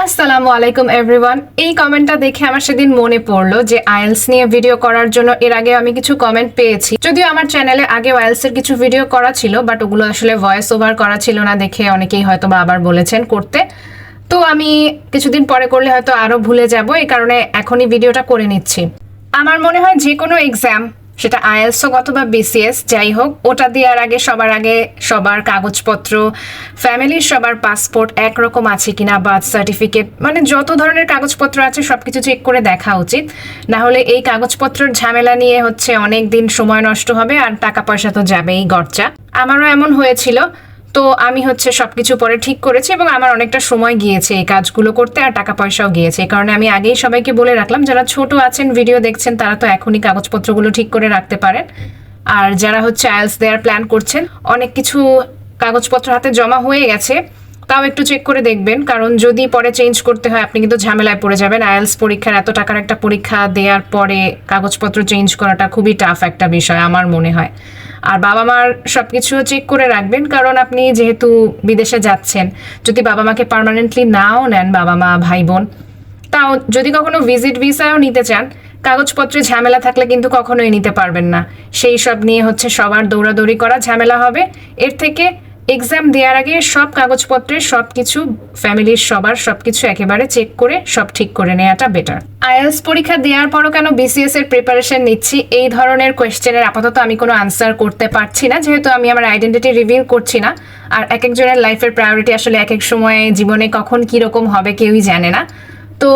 আসসালামু আলাইকুম এভরিওয়ান। এই কমেন্টটা দেখে আমার সেদিন মনে পড়লো যে আইএলস নিয়ে ভিডিও করার জন্য এর আগে আমি কিছু কমেন্ট পেয়েছি। যদিও আমার চ্যানেলে আগে আইএলস এর কিছু ভিডিও করা ছিল, বাট ওগুলো আসলে ভয়েস ওভার করা ছিল না দেখে অনেকেই হয়তো বা আবার বলেছেন করতে। তো আমি কিছুদিন পরে করলে হয়তো আরো ভুলে যাব, এই কারণে এখনই ভিডিওটা করে নিচ্ছি। আমার মনে হয় যে কোনো এক্সাম, সেটা আইএলস হোক অথবা বিসিএস যাই হোক, ওটা দেওয়ার আগে সবার কাগজপত্র, ফ্যামিলির সবার পাসপোর্ট একরকম আছে কিনা, বার্থ সার্টিফিকেট, মানে যত ধরনের কাগজপত্র আছে সবকিছু চেক করে দেখা উচিত। না হলে এই কাগজপত্রের ঝামেলা নিয়ে হচ্ছে অনেক দিন সময় নষ্ট হবে আর টাকা পয়সা তো যাবেই গরচা। আমারও এমন হয়েছিল। তো আমি হচ্ছে সবকিছু পরে ঠিক করেছি এবং আমার অনেকটা সময় গিয়েছে এই কাজগুলো করতে, আর টাকা পয়সাও গিয়েছে। এই কারণে আমি আগেই সবাইকে বলে রাখলাম, যারা ছোট আছেন ভিডিও দেখছেন তারা তো এখনই কাগজপত্রগুলো ঠিক করে রাখতে পারেন। আর যারা হচ্ছে আইএলস দেওয়ার প্ল্যান করছেন, অনেক কিছু কাগজপত্র হাতে জমা হয়ে গেছে, তাও একটু চেক করে দেখবেন, কারণ যদি পরে চেঞ্জ করতে হয় আপনি কিন্তু ঝামেলায় পড়ে যাবেন। আইএলস পরীক্ষার এত টাকার একটা পরীক্ষা দেওয়ার পরে কাগজপত্র চেঞ্জ করাটা খুবই টাফ একটা বিষয় আমার মনে হয়। আর বাবা মার সবকিছু চেক করে রাখবেন, কারণ আপনি যেহেতু বিদেশে যাচ্ছেন, যদি বাবা মাকে পার্মানেন্টলি নাও নেন, বাবা মা ভাই বোন, তাও যদি কখনো ভিজিট ভিসাও নিতে চান, কাগজপত্রে ঝামেলা থাকলে কিন্তু কখনোই নিতে পারবেন না। সেই সব নিয়ে হচ্ছে সবার দৌড়াদৌড়ি করা ঝামেলা হবে। এর থেকে এক্সাম দেওয়ার আগে সব কাগজপত্রের সবকিছু, ফ্যামিলির সবার সবকিছু একেবারে চেক করে সব ঠিক করে নেওয়াটা বেটার। আইএলস পরীক্ষা দেওয়ার পরও কেন বিসিএস এর প্রিপারেশন নিচ্ছি, এই ধরনের কোয়েশ্চেনের আপাতত আমি কোনো আনসার করতে পারছি না, যেহেতু আমি আমার আইডেন্টিটি রিভিল করছি না। আর এক একজনের লাইফের প্রায়োরিটি আসলে এক এক সময়ে জীবনে কখন কিরকম হবে কেউই জানে না। তো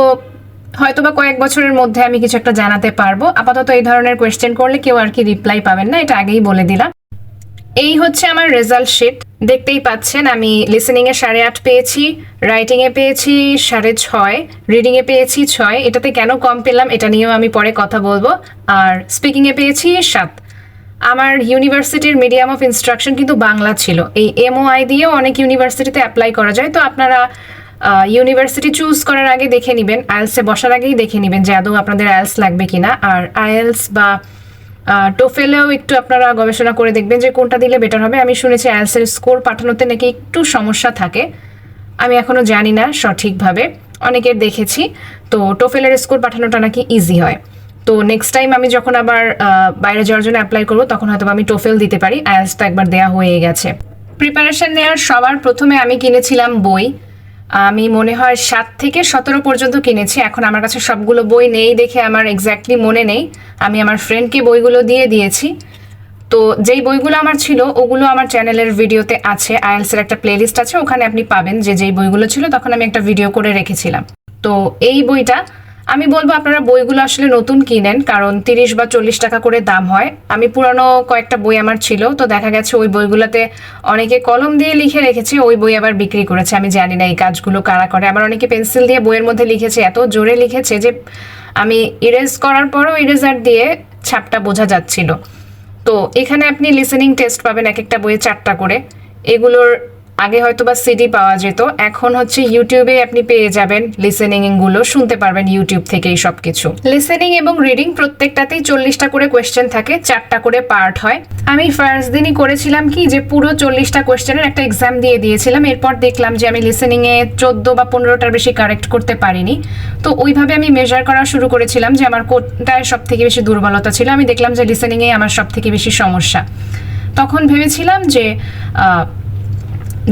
হয়তোবা কয়েক বছরের মধ্যে আমি কিছু একটা জানাতে পারবো। আপাতত এই ধরনের কোয়েশ্চেন করলে কেউ আর কি রিপ্লাই পাবেন না, এটা আগেই বলে দিলাম। এই হচ্ছে আমার রেজাল্ট শিট, দেখতেই পাচ্ছেন। আমি লিসেনিং এ 8.5 পেয়েছি, রাইটিং এ পেয়েছি 6.5, রিডিং এ পেয়েছি 6। এটাতে কেন কম পেলাম এটা নিয়েও আমি পরে কথা বলবো। আর স্পিকিং এ পেয়েছি 7। আমার ইউনিভার্সিটির মিডিয়াম অফ ইনস্ট্রাকশন কিন্তু বাংলা ছিল। এই এমওআই দিয়েও অনেক ইউনিভার্সিটিতে অ্যাপ্লাই করা যায়, তো আপনারা ইউনিভার্সিটি চুজ করার আগে দেখে নেবেন, আইএলসে বসার আগেই দেখে নেবেন যে আদৌ আপনাদের আইএলস লাগবে কিনা। আর আইএলস বা টোফেলেও একটু আপনারা গবেষণা করে দেখবেন যে কোনটা দিলে বেটার হবে। আমি শুনেছি আইএলস এর স্কোর পাঠানোতে নাকি একটু সমস্যা থাকে, আমি এখনো জানি না সঠিকভাবে, অনেকের দেখেছি। তো টোফেলের স্কোর পাঠানোটা নাকি ইজি হয়। তো নেক্সট টাইম আমি যখন আবার বাইরে যাওয়ার জন্য অ্যাপ্লাই করবো তখন হয়তো আমি টোফেল দিতে পারি, আইএলস তো একবার দেওয়া হয়ে গেছে। প্রিপারেশন নেওয়ার সবার প্রথমে আমি কিনেছিলাম বই। আমি মনে হয় 7 থেকে 17 পর্যন্ত কিনেছি। এখন আমার কাছে সবগুলো বই নেই দেখে আমার এক্স্যাক্টলি মনে নেই, আমি আমার ফ্রেন্ডকে বইগুলো দিয়ে দিয়েছি। তো যেই বইগুলো আমার ছিল ওগুলো আমার চ্যানেলের ভিডিওতে আছে, আইএলস এর একটা প্লেলিস্ট আছে, ওখানে আপনি পাবেন যে যেই বইগুলো ছিল তখন আমি একটা ভিডিও করে রেখেছিলাম। তো এই বইটা আমি বলবো আপনারা বইগুলো আসলে নতুন কিনেন, কারণ 30 বা 40 টাকা করে দাম হয়। আমি পুরানো কয়েকটা বই আমার ছিল, তো দেখা গেছে ওই বইগুলোতে অনেকে কলম দিয়ে লিখে রেখেছে, ওই বই আবার বিক্রি করেছে। আমি জানি না এই কাজগুলো কারা করে। আবার অনেকে পেন্সিল দিয়ে বইয়ের মধ্যে লিখেছে, এত জোরে লিখেছে যে আমি ইরেজ করার পরও ইরেজার দিয়ে ছাপটা বোঝা যাচ্ছিল। তো এখানে আপনি লিসেনিং টেস্ট পাবেন এক একটা বইয়ে 4টা করে। এগুলোর আগে হয়তো বা সিডি পাওয়া যেত, এখন হচ্ছে ইউটিউবে আপনি পেয়ে যাবেন লিসেনিং গুলো, শুনতে পারবেন ইউটিউব থেকেই সবকিছু। লিসেনিং এবং রিডিং প্রত্যেকটাতেই 40টা করে কোয়েশ্চেন থাকে, 4টা করে পার্ট হয়। আমি ফার্স্ট দিনই করেছিলাম কি যে পুরো 40টা কোয়েশ্চেনের একটা এক্সাম দিয়ে দিয়েছিলাম। এরপর দেখলাম যে আমি লিসেনিং এ 14 বা 15টার বেশি কারেক্ট করতে পারিনি। তো ওইভাবে আমি মেজার করা শুরু করেছিলাম যে আমার কোনটায় সব থেকে বেশি দুর্বলতা ছিল। আমি দেখলাম যে লিসেনিং এ আমার সব থেকে বেশি সমস্যা। তখন ভেবেছিলাম যে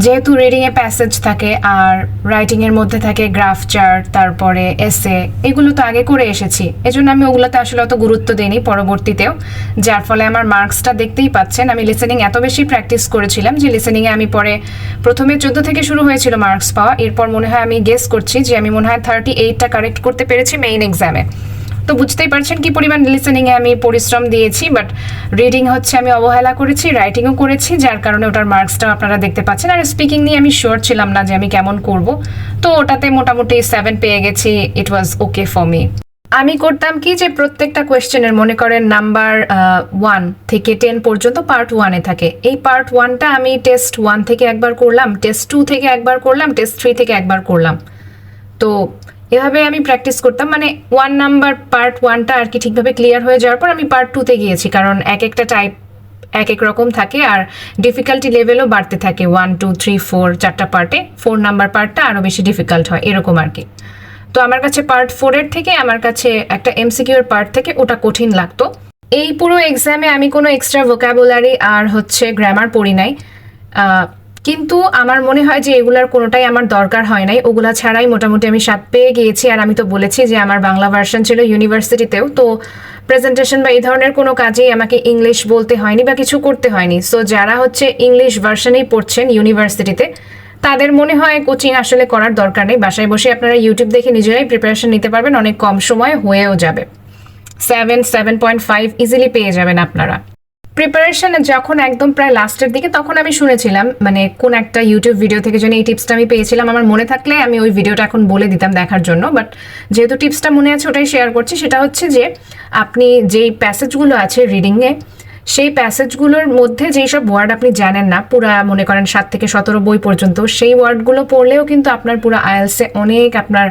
যেহেতু রিডিং এ প্যাসেজ থাকে আর রাইটিং এর মধ্যে থাকে গ্রাফ চার্ট, তারপরে এসে, এগুলো তো আগে করে এসেছি, এজন্য আমি ওগুলোতে আসলে অত গুরুত্ব দিইনি পরবর্তীতেও, যার ফলে আমার মার্কসটা দেখতেই পাচ্ছেন। আমি লিসেনিং এত বেশি প্র্যাকটিস করেছিলাম যে লিসেনিং এ আমি পরে প্রথমে 14 থেকে শুরু হয়েছিল মার্কস পাওয়া, এরপর মনে হয় আমি গেস করছি যে আমি মনে হয় 38টা কারেক্ট করতে পেরেছি মেইন এক্সামে। তো বুঝতেই পারছেন কি পরিমাণ লিসেনিং এ আমি পরিশ্রম দিয়েছি, বাট রিডিং হচ্ছে আমি অবহেলা করেছি, রাইটিংও করেছি, যার কারণে ওটার মার্কসটাও আপনারা দেখতে পাচ্ছেন। আর স্পিকিং নিয়ে আমি শিওর ছিলাম না যে আমি কেমন করব, তো ওটাতে মোটামুটি 7 পেয়ে গেছি। ইট ওয়াজ ওকে ফর মি। আমি করতাম কি যে প্রত্যেকটা কোয়েশ্চেনের মনে করেন নাম্বার 1 থেকে 10 পর্যন্ত পার্ট 1-এ থাকে, এই পার্ট 1টা আমি টেস্ট 1 থেকে একবার করলাম, টেস্ট 2 থেকে একবার করলাম, টেস্ট 3 থেকে একবার করলাম। তো এভাবে আমি প্র্যাকটিস করতাম, মানে 1 নাম্বার পার্ট 1টা আর কি ঠিকভাবে ক্লিয়ার হয়ে যাওয়ার পর আমি পার্ট 2-তে গিয়েছি, কারণ এক একটা টাইপ এক এক রকম থাকে, আর ডিফিকাল্টি লেভেলও বাড়তে থাকে 1 2 3 4 চারটা পার্টে। 4 নাম্বার পার্টটা আরও বেশি ডিফিকাল্ট হয় এরকম আর কি। তো আমার কাছে পার্ট 4 এর থেকে আমার কাছে একটা এমসিকিউ এর পার্ট থেকে ওটা কঠিন লাগতো। এই পুরো এক্সামে আমি কোনো এক্সট্রা ভোকাবুলারি আর হচ্ছে গ্রামার পড়ি নাই, কিন্তু আমার মনে হয় যে এগুলার কোনোটাই আমার দরকার হয় নাই। ওগুলা ছাড়াই মোটামুটি আমি 7 পেয়ে গিয়েছি। আর আমি তো বলেছি যে আমার বাংলা ভার্সন ছিল ইউনিভার্সিটিতেও, তো প্রেজেন্টেশন বা এই ধরনের কোনো কাজেই আমাকে ইংলিশ বলতে হয়নি বা কিছু করতে হয়নি। সো যারা হচ্ছে ইংলিশ ভার্সনেই পড়ছেন ইউনিভার্সিটিতে, তাদের মনে হয় কোচিং আসলে করার দরকার নেই। বাসায় বসে আপনারা ইউটিউব দেখে নিজেরাই প্রিপারেশন নিতে পারবেন, অনেক কম সময়ে হয়েও যাবে। 7.5 ইজিলি পেয়ে যাবেন আপনারা। প্রিপারেশন যখন একদম প্রায় লাস্টের দিকে, তখন আমি শুনেছিলাম মানে কোন একটা ইউটিউব ভিডিও থেকে যেন এই টিপসটা আমি পেয়েছিলাম। আমার মনে থাকলে আমি ওই ভিডিওটা এখন বলে দিতাম দেখার জন্য, বাট যেহেতু টিপসটা মনে আছে ওটাই শেয়ার করছি। সেটা হচ্ছে যে আপনি যেই প্যাসেজগুলো আছে রিডিংয়ে, সেই প্যাসেজগুলোর মধ্যে যেই সব ওয়ার্ড আপনি জানেন না, পুরা মনে করেন 7 থেকে 17 বই পর্যন্ত, সেই ওয়ার্ডগুলো পড়লেও কিন্তু আপনার পুরো আইএলসে অনেক আপনার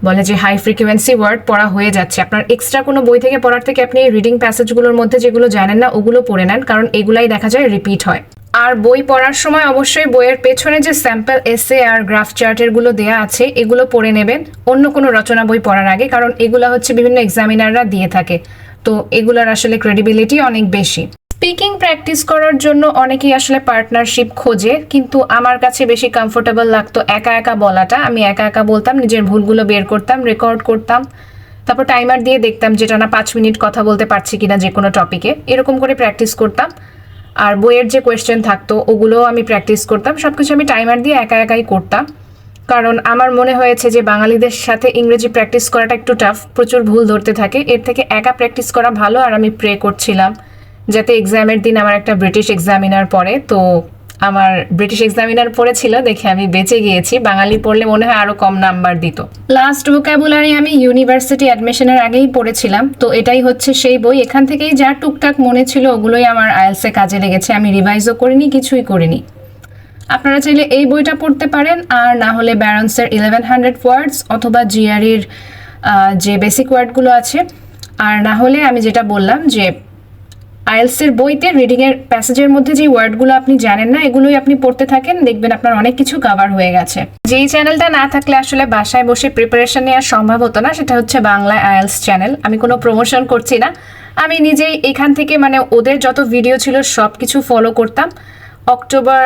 বলে যে হাই ফ্রিকোয়েন্সি ওয়ার্ড পড়া হয়ে যাচ্ছে। আপনার এক্সট্রা কোনো বই থেকে পড়ার থেকে আপনি রিডিং প্যাসেজগুলোর মধ্যে যেগুলো জানেন না ওগুলো পড়ে নেন, কারণ এগুলাই দেখা যায় রিপিট হয়। আর বই পড়ার সময় অবশ্যই বইয়ের পেছনে যে স্যাম্পল এসে আর গ্রাফ চার্টের গুলো দেওয়া আছে এগুলো পড়ে নেবেন অন্য কোনো রচনা বই পড়ার আগে, কারণ এগুলো হচ্ছে বিভিন্ন এক্সামিনাররা দিয়ে থাকে, তো এগুলোর আসলে ক্রেডিবিলিটি অনেক বেশি। স্পিকিং প্র্যাকটিস করার জন্য অনেকেই আসলে পার্টনারশিপ খোঁজে, কিন্তু আমার কাছে বেশি কমফোর্টেবল লাগতো একা একা বলাটা। আমি একা একা বলতাম, নিজের ভুলগুলো বের করতাম, রেকর্ড করতাম, তারপর টাইমার দিয়ে দেখতাম যেটা না 5 মিনিট কথা বলতে পারছি কিনা যে কোনো টপিকে, এরকম করে প্র্যাকটিস করতাম। আর বইয়ের যে কোয়েশ্চেন থাকতো ওগুলোও আমি প্র্যাকটিস করতাম, সব কিছু আমি টাইমার দিয়ে একা একাই করতাম। কারণ আমার মনে হয়েছে যে বাঙালিদের সাথে ইংরেজি প্র্যাকটিস করাটা একটু টাফ, প্রচুর ভুল ধরতে থাকে, এর থেকে একা প্র্যাকটিস করা ভালো। আর আমি প্রে করছিলাম যাতে এক্সামের দিন আমার একটা ব্রিটিশ এক্সামিনার পড়ে, তো আমার ব্রিটিশ এক্সামিনার পড়েছিল দেখে আমি বেঁচে গিয়েছি। বাঙালি পড়লে মনে হয় আরো কম নাম্বার দিত। লাস্ট ভোকাবুলারি আমি ইউনিভার্সিটি অ্যাডমিশনের আগেই পড়েছিলাম, তো এটাই হচ্ছে সেই বই। এখান থেকেই যা টুকটাক মনে ছিল ওগুলোই আমার আইএলসে কাজে লেগেছে, আমি রিভাইজও করিনি, কিছুই করিনি। আপনারা চাইলে এই বইটা পড়তে পারেন, আর না হলে ব্যারন্সের 1100 ওয়ার্ডস অথবা জিআরইর যে বেসিক ওয়ার্ডগুলো আছে, আর না হলে আমি যেটা বললাম যে আইএলসের বইতে রিডিংয়ের প্যাসেজের মধ্যে যে ওয়ার্ডগুলো আপনি জানেন না এগুলোই আপনি পড়তে থাকেন, দেখবেন আপনার অনেক কিছু কভার হয়ে গেছে। যেই চ্যানেলটা না থাকলে আসলে বাসায় বসে প্রিপারেশন নেওয়া সম্ভব হতো না, সেটা হচ্ছে বাংলা আইএলস চ্যানেল। আমি কোনো প্রমোশন করছি না, আমি নিজেই এখান থেকে মানে ওদের যত ভিডিও ছিল সব কিছু ফলো করতাম। অক্টোবর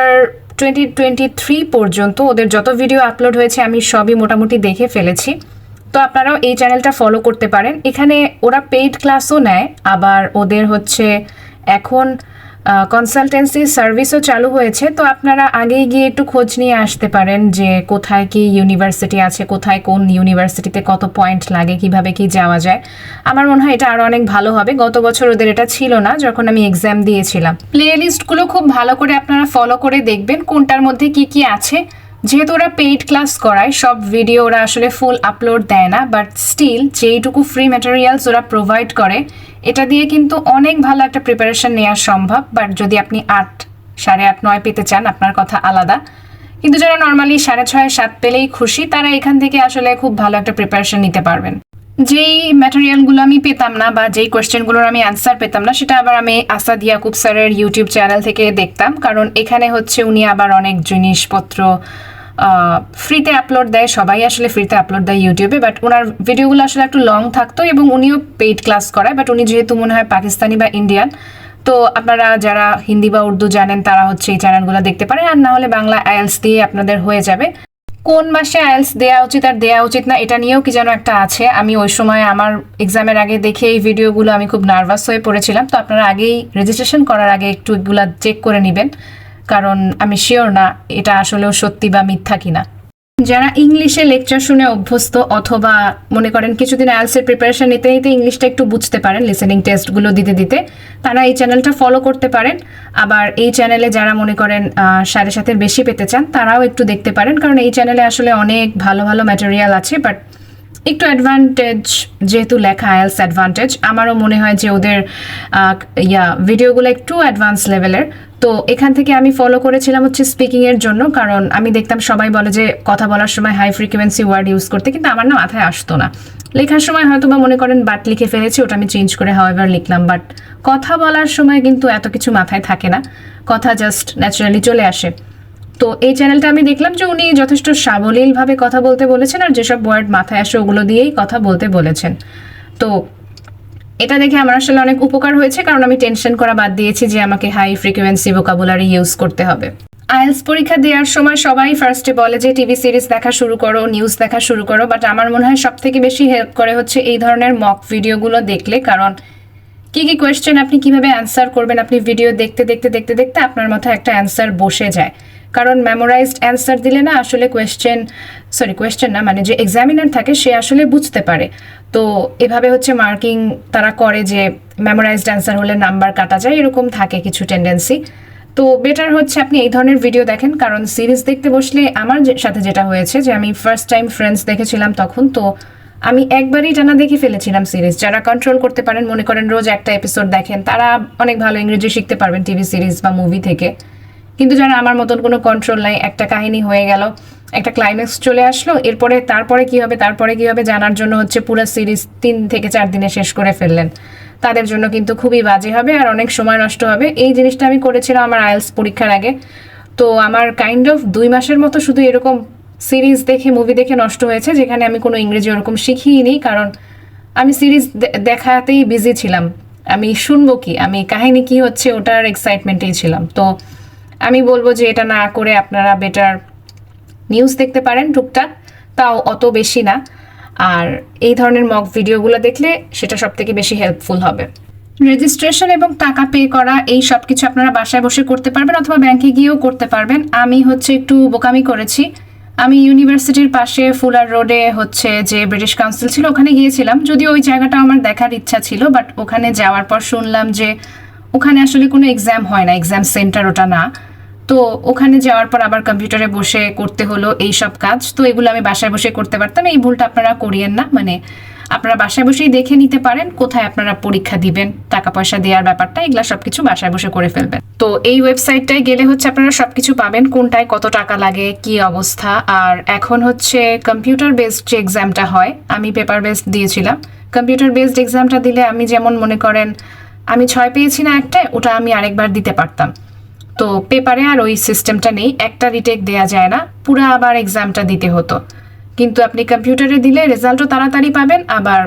2023 পর্যন্ত ওদের যত ভিডিও আপলোড হয়েছে আমি সবই মোটামুটি দেখে ফেলেছি। তো আপনারাও এই চ্যানেলটা ফলো করতে পারেন। এখানে ওরা পেইড ক্লাসও নেয়, আবার ওদের হচ্ছে এখন কনসালটেন্সি সার্ভিসও চালু হয়েছে। তো আপনারা আগেই গিয়ে একটু খোঁজ নিয়ে আসতে পারেন যে কোথায় কি ইউনিভার্সিটি আছে, কোথায় কোন ইউনিভার্সিটিতে কত পয়েন্ট লাগে, কিভাবে কি যাওয়া যায়। আমার মনে হয় এটা আরও অনেক ভালো হবে। গত বছর ওদের এটা ছিল না যখন আমি এক্সাম দিয়েছিলাম। প্লে লিস্টগুলো খুব ভালো করে আপনারা ফলো করে দেখবেন কোনটার মধ্যে কি কি আছে। যেহেতু ওরা পেইড ক্লাস করায়, সব ভিডিও ওরা আসলে ফুল আপলোড দেয় না, বাট স্টিল যেইটুকু ফ্রি ম্যাটেরিয়ালস ওরা প্রোভাইড করে এটা দিয়ে কিন্তু অনেক ভালো একটা প্রিপারেশন নেওয়া সম্ভব। বাট যদি আপনি 8, 8.5, 9 পেতে চান আপনার কথা আলাদা, কিন্তু যারা নর্মালি 6.5, 7 পেলেই খুশি, তারা এখান থেকে আসলে খুব ভালো একটা প্রিপারেশন নিতে পারবেন। যেই ম্যাটেরিয়ালগুলো আমি পেতাম না বা যেই কোয়েশ্চেনগুলোর আমি অ্যান্সার পেতাম না, সেটা আবার আমি আসাদ ইয়াকুব স্যারের ইউটিউব চ্যানেল থেকে দেখতাম, কারণ এখানে হচ্ছে উনি আবার অনেক জিনিসপত্র ফ্রিতে আপলোড দেয়। সবাই আসলে ফ্রিতে আপলোড দেয় ইউটিউবে, বাট ওনার ভিডিওগুলো আসলে একটু লং থাকতো এবং উনিও পেইড ক্লাস করায়। বাট উনি যেহেতু মনে হয় পাকিস্তানি বা ইন্ডিয়ান, তো আপনারা যারা হিন্দি বা উর্দু জানেন তারা হচ্ছে এই চ্যানেলগুলো দেখতে পারেন, আর না হলে বাংলা আইএলস দিয়ে আপনাদের হয়ে যাবে। কোন মাসে আইএলস দেওয়া উচিত আর দেওয়া উচিত না এটা নিয়েও কি যেন একটা আছে। আমি ওই সময় আমার এক্সামের আগে দেখে এই ভিডিওগুলো আমি খুব নার্ভাস হয়ে পড়েছিলাম। তো আপনারা আগেই রেজিস্ট্রেশন করার আগে একটু এগুলো চেক করে নেবেন, কারণ আমি শিওর না এটা আসলেও সত্যি বা মিথ্যা কিনা। যারা ইংলিশে লেকচার শুনে অভ্যস্ত অথবা মনে করেন কিছুদিন আইএলসের প্রিপারেশন নিতে নিতে ইংলিশটা একটু বুঝতে পারেন লিসেনিং টেস্টগুলো দিতে দিতে, তারা এই চ্যানেলটা ফলো করতে পারেন। আবার এই চ্যানেলে যারা মনে করেন 7.5-এর বেশি পেতে চান তারাও একটু দেখতে পারেন, কারণ এই চ্যানেলে আসলে অনেক ভালো ভালো ম্যাটেরিয়াল আছে। বাট একটু অ্যাডভান্টেজ, যেহেতু লেখা আইএলস অ্যাডভান্টেজ, আমারও মনে হয় যে ওদের ভিডিওগুলো একটু অ্যাডভান্স লেভেলের। তো এখান থেকে আমি ফলো করেছিলাম হচ্ছে স্পিকিংয়ের জন্য, কারণ আমি দেখতাম সবাই বলে যে কথা বলার সময় হাই ফ্রিকোয়েন্সি ওয়ার্ড ইউজ করতে, কিন্তু আমার না মাথায় আসতো না। লেখার সময় হয়তো বা মনে করেন বাট লিখে ফেলেছি, ওটা আমি চেঞ্জ করে হাওয়েভার লিখলাম, বাট কথা বলার সময় কিন্তু এত কিছু মাথায় থাকে না, কথা জাস্ট ন্যাচারালি চলে আসে। তো এই চ্যানেলটা আমি দেখলাম যে উনি যথেষ্ট সাবলীলভাবে কথা বলতে বলেছেন, আর যেসব ওয়ার্ড মাথায় আসে ওগুলো দিয়েই কথা বলতে বলেছেন। তো এটা দেখে আমার আসলে অনেক উপকার হয়েছে, কারণ আমি টেনশন করা বাদ দিয়েছি যে আমাকে হাই ফ্রিকোয়েন্সি ভোকাবুলারি ইউজ করতে হবে। আইএলস পরীক্ষা দেওয়ার সময় সবাই ফার্স্টে বলে যে টিভি সিরিজ দেখা শুরু করো, নিউজ দেখা শুরু করো, বাট আমার মনে হয় সব থেকে বেশি হেল্প করে হচ্ছে এই ধরনের মক ভিডিওগুলো দেখলে, কারণ কি কি কোয়েশ্চেন আপনি কিভাবে অ্যান্সার করবেন, আপনি ভিডিও দেখতে দেখতে দেখতে দেখতে আপনার মাথায় একটা অ্যান্সার বসে যায়। কারণ মেমোরাইজড অ্যান্সার দিলে না আসলে কোয়েশ্চেন না, মানে যে এক্সামিনার থাকে সে আসলে বুঝতে পারে। তো এভাবে হচ্ছে মার্কিং তারা করে যে মেমোরাইজড অ্যান্সার হলে নাম্বার কাটা যায়, এরকম থাকে কিছু টেন্ডেন্সি। তো বেটার হচ্ছে আপনি এই ধরনের ভিডিও দেখেন, কারণ সিরিজ দেখতে বসলে আমার সাথে যেটা হয়েছে যে আমি ফার্স্ট টাইম ফ্রেন্ডস দেখেছিলাম তখন, তো আমি একবারই টানা দেখে ফেলেছিলাম সিরিজ। যারা কন্ট্রোল করতে পারেন, মনে করেন রোজ একটা এপিসোড দেখেন, তারা অনেক ভালো ইংরেজি শিখতে পারবেন টিভি সিরিজ বা মুভি থেকে। কিন্তু যারা আমার মতন কোনো কন্ট্রোল নাই, একটা কাহিনী হয়ে গেল, একটা ক্লাইম্যাক্স চলে আসলো, তারপরে কি হবে জানার জন্য হচ্ছে পুরো সিরিজ 3 থেকে 4 দিনে শেষ করে ফেললেন, তাদের জন্য কিন্তু খুবই বাজে হবে আর অনেক সময় নষ্ট হবে। এই জিনিসটা আমি করেছিলাম আমার আইএলস পরীক্ষার আগে। তো আমার কাইন্ড অফ 2 মাসের মতো শুধু এরকম সিরিজ দেখে মুভি দেখে নষ্ট হয়েছে, যেখানে আমি কোনো ইংরেজি ওরকম শিখিনি, কারণ আমি সিরিজ দেখাতেই বিজি ছিলাম। আমি শুনবো কি, আমি কাহিনী কি হচ্ছে ওটার এক্সাইটমেন্টেই ছিলাম। তো আমি বলবো যে এটা না করে আপনারা বেটার নিউজ দেখতে পারেন টুকটাক, তাও অত বেশি না। আর এই ধরনের মক ভিডিওগুলো দেখলে সেটা সব থেকে বেশি হেল্পফুল হবে। রেজিস্ট্রেশন এবং টাকা পে করা এই সব কিছু আপনারা বাসায় বসে করতে পারবেন, অথবা ব্যাংকে গিয়েও করতে পারবেন। আমি হচ্ছে একটু বোকামি করেছি, আমি ইউনিভার্সিটির পাশে ফুলার রোডে হচ্ছে যে ব্রিটিশ কাউন্সিল ছিল ওখানে গিয়েছিলাম। যদিও ওই জায়গাটা আমার দেখার ইচ্ছা ছিল, বাট ওখানে যাওয়ার পর শুনলাম যে ওখানে আসলে কোনো এক্সাম হয় না, এক্সাম সেন্টার ওটা না। তো ওখানে যাওয়ার পর আবার কম্পিউটারে বসে করতে হলো এই সব কাজ। তো এগুলো আমি বাসায় বসে করতে পারতাম, এই ভুলটা আপনারা করিয়েন না। মানে আপনারা বাসায় বসেই দেখে নিতে পারেন কোথায় আপনারা পরীক্ষা দিবেন, টাকা পয়সা দেওয়ার ব্যাপারটা এগুলা সবকিছু বাসায় বসে করে ফেলবেন। তো এই ওয়েবসাইটটায় গেলে হচ্ছে আপনারা সবকিছু পাবেন, কোনটায় কত টাকা লাগে, কি অবস্থা। আর এখন হচ্ছে কম্পিউটার বেসড যে এক্সামটা হয়, আমি পেপার বেসড দিয়েছিলাম। কম্পিউটার বেসড এক্সামটা দিলে আমি যেমন মনে করেন আমি 6 পেয়েছি না একটায়, ওটা আমি আরেকবার দিতে পারতাম। তো পেপারে আর ওই সিস্টেমটা নেই, একটা রিটেক দেয়া যায় না, পুরো আবার এক্সামটা দিতে হতো। কিন্তু আপনি কম্পিউটারে দিলে রেজাল্টও তাড়াতাড়ি পাবেন, আবার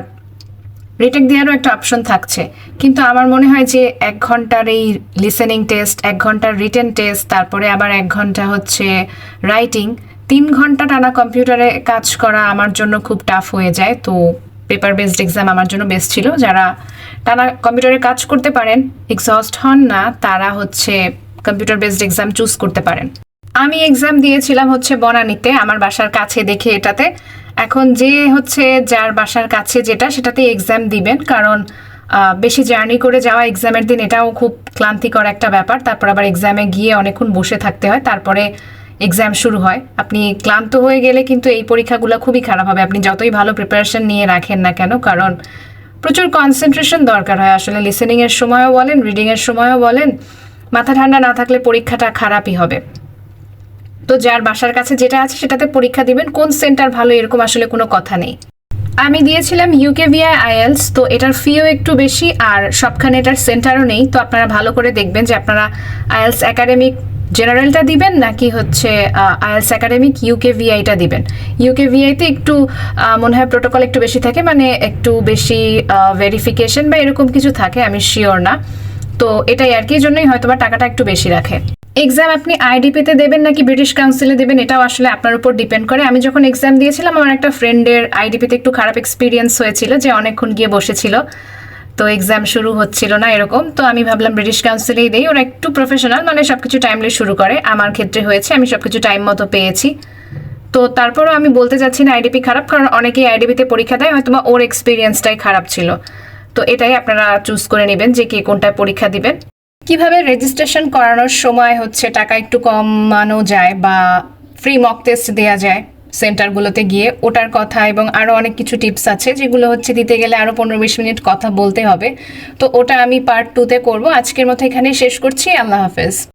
রিটেক দেওয়ারও একটা অপশন থাকছে। কিন্তু আমার মনে হয় যে 1 ঘন্টার এই লিসেনিং টেস্ট, 1 ঘন্টার রিটেন টেস্ট, তারপরে আবার 1 ঘন্টা হচ্ছে রাইটিং, 3 ঘন্টা টানা কম্পিউটারে কাজ করা আমার জন্য খুব টাফ হয়ে যায়। তো পেপার বেসড এক্সাম আমার জন্য বেস্ট ছিল। যারা টানা কম্পিউটারে কাজ করতে পারেন, এক্সস্ট হন না, তারা হচ্ছে কম্পিউটার বেসড এক্সাম চুজ করতে পারেন। আমি এক্সাম দিয়েছিলাম হচ্ছে বনানীতে, আমার বাসার কাছে দেখে এটাতে। এখন যে হচ্ছে যার বাসার কাছে যেটা, সেটাতে এক্সাম দিবেন, কারণ বেশি জার্নি করে যাওয়া এক্সামের দিন এটাও খুব ক্লান্তিকর একটা ব্যাপার। তারপর আবার এক্সামে গিয়ে অনেকক্ষণ বসে থাকতে হয়, তারপরে এক্সাম শুরু হয়। আপনি ক্লান্ত হয়ে গেলে কিন্তু এই পরীক্ষাগুলো খুবই খারাপ হবে, আপনি যতই ভালো প্রিপারেশন নিয়ে রাখেন না কেন, কারণ প্রচুর কনসেন্ট্রেশন দরকার হয় আসলে। লিসেনিংয়ের সময়ও বলেন, রিডিংয়ের সময়ও বলেন, মাথা ঠান্ডা না থাকলে পরীক্ষাটা খারাপই হবে। তো যার বাসার কাছে যেটা আছে সেটাতে পরীক্ষা দিবেন। কোন সেন্টার ভালো এরকম আসলে কোনো কথা নেই। আমি দিয়েছিলাম UKVI আইএলস, তো এটার ফিও একটু বেশি, আর সবখানে এটার সেন্টারও নেই। তো আপনারা ভালো করে দেখবেন যে আপনারা আইএলস একাডেমিক জেনারেলটা দিবেন নাকি হচ্ছে আইএলস একাডেমিক UKVIটা দিবেন। UKVIতে একটু মনে হয় প্রোটোকল একটু বেশি থাকে, মানে একটু বেশি ভেরিফিকেশন বা এরকম কিছু থাকে, আমি শিওর না। তো এটাই আর কি, এই জন্যই হয়তো বা টাকাটা একটু বেশি রাখে। এক্সাম আপনি IDPতে দেবেন নাকি ব্রিটিশ কাউন্সিলে দেবেন, এটাও আসলে আপনার উপর ডিপেন্ড করে। আমি যখন এক্সাম দিয়েছিলাম, আমার একটা ফ্রেন্ডের IDPতে একটু খারাপ এক্সপিরিয়েন্স হয়েছিল, যে অনেকক্ষণ গিয়ে বসেছিল, তো এক্সাম শুরু হচ্ছিল না এরকম। তো আমি ভাবলাম ব্রিটিশ কাউন্সিলেই দেই, ওরা একটু প্রফেশনাল, মানে সবকিছু টাইমলি শুরু করে। আমার ক্ষেত্রে হয়েছে, আমি সবকিছু টাইম মতো পেয়েছি। তো তারপরও আমি বলতে চাচ্ছি না IDP খারাপ, কারণ অনেকেই IDPতে পরীক্ষা দেয়, হয়তো ওর এক্সপিরিয়েন্সটাই খারাপ ছিল। তো এটাই আপনারা চুজ করে নেবেন যে কে কোনটায় পরীক্ষা দিবেন। কিভাবে রেজিস্ট্রেশন করানোর সময় হচ্ছে টাকা একটু কমানো যায় বা ফ্রি মক টেস্ট দেওয়া যায় সেন্টারগুলোতে গিয়ে, ওটার কথা এবং আরও অনেক কিছু টিপস আছে যেগুলো হচ্ছে দিতে গেলে আরও 15-20 মিনিট কথা বলতে হবে। তো ওটা আমি পার্ট 2তে করব। আজকের মতো এখানেই শেষ করছি। আল্লাহ হাফেজ।